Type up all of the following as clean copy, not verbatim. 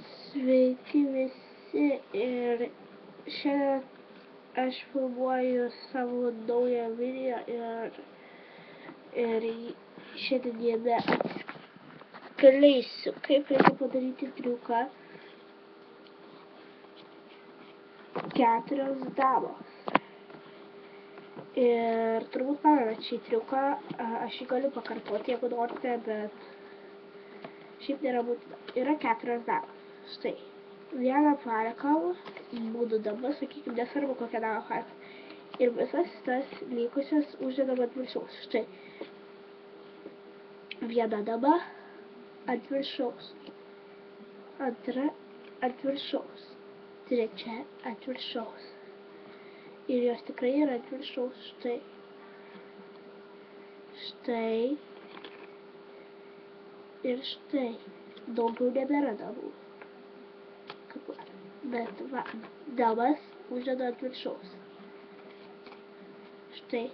Sveiki visi ir šiandien aš filmuoju savo naują video ir šiandien jame atskleisiu, kaip reikia padaryti triuką 4 damos. Ir turbūt pamenat šį triuką, aš jį galiu pakartoti, jeigu norite, bet šiaip nėra būtina. Yra 4 damos. Štai. Vieną palikam, būtų dama, sakykime, nesvarbu kokią damą palikam. Ir visas tas likusias uždedam ant viršaus. Štai. Viena dama ant viršaus. Antra ant viršaus. Trečia ant viršaus. Ir jos tikrai yra ant viršaus. Štai. Štai. Ir štai. Daugiau nebėra damų. Bet va, damas uždeda ant viršaus. Štai.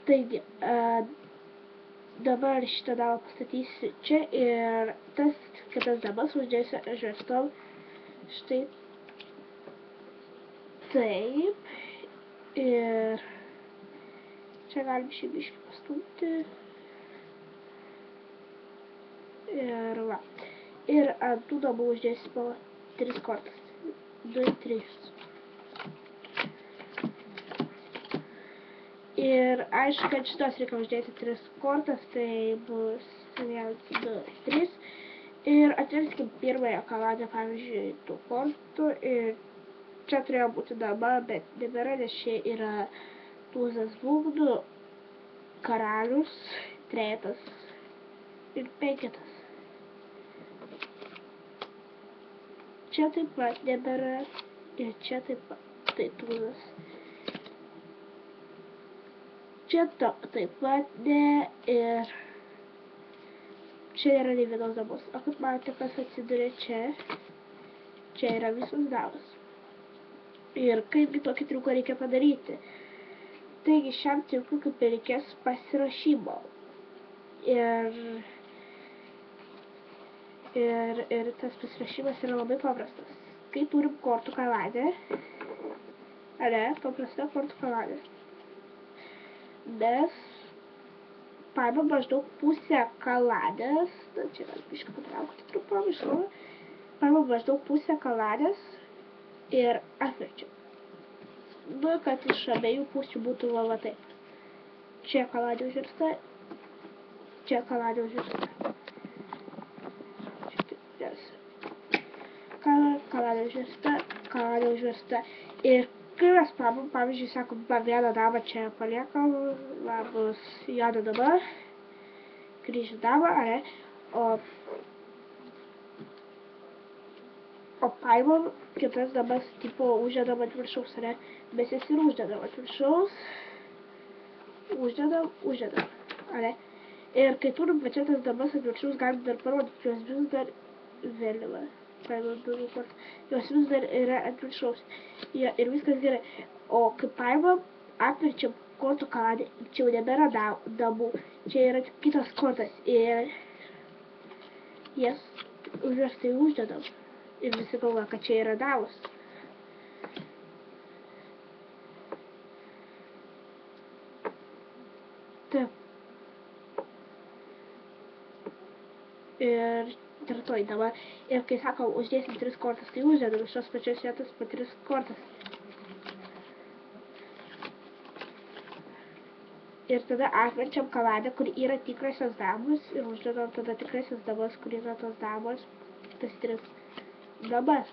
Taigi, dabar šitą damą pastatysiu čia ir tas kitas damas uždėsiu žarstom. Štai. Taip. Ir čia galim šį biškį pastumti. Ir va. Ir ant tų damų uždėsime 3 kortas. 2, 3. Ir aišku, kad šitos reikia uždėti 3 kortas, tai bus 1, 2, 3. Ir atverskime pirmąją kaladę, pavyzdžiui, tų kortų. Ir čia turėjo būti dama, bet nebėra, nes čia yra tūzas būgnų, karalius, trejetas ir penketas. Čia taip pat nebėra ir čia taip pat, tai tūzas. Čia taip pat ne ir čia yra ne vienos damos. O kaip matote, kas atsiduria čia? Čia yra visos damos. Ir kaipgi tokį triuką reikia padaryti? Taigi šiam triukui kaip reikės pasiruošimo. Ir tas pasiruošimas yra labai paprastas. Kai turim kortų kaladę, paprasta kortų kaladė, mes paimam maždaug pusę kaladės, čia gal biškį patraukti trumpam iš naujo, paimam maždaug pusę kaladės ir apverčiam. Nu, kad iš abiejų pusių būtų va taip. Čia kaladė užvirsta, čia kaladė užvirsta. Kaladė užvirsta. Ir kai mes paimam, pavyzdžiui, sakom, vieną damą čia paliekam, va, bus juoda dama, kryžių dama, o paimam kitas damas, tipo, uždedam ant viršaus, mes jas ir uždedam ant viršaus, uždedam, ir kai turim pačią tas damas ant viršaus, galim dar parodyti, jos vis dar vėliava. Jos vis dar yra ant viršaus ir viskas gerai. O kai paimam, apverčiam kortų kaladę, čia jau nebėra damų, čia yra kitos kortas ir jas užverstai uždedam. Ir visi galvoja, kad čia yra damos. Taip. Ir toj dama. Ir kai sakom, uždėsim 3 kortas, tai uždedam iš tos pačios vietos po 3 kortas. Ir tada atverčiam kaladę, kur yra tikrasios damos ir uždedam tada tikrasios damas, kur yra tos damos, tas 3 damas.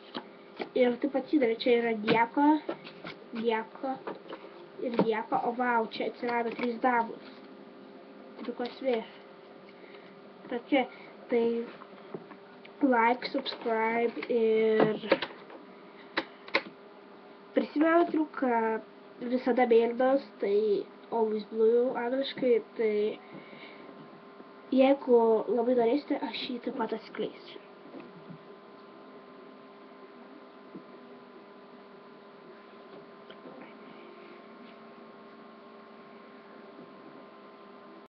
Ir taip atsidari, čia yra nieko ir nieko, o vau, čia atsirado 3 damos. Triukos vėl. Tokia, tai like, subscribe ir prisimenu triuką visada mėlynas, tai always blue angliškai, tai jeigu labai norėsite, aš jį taip pat atskleisiu.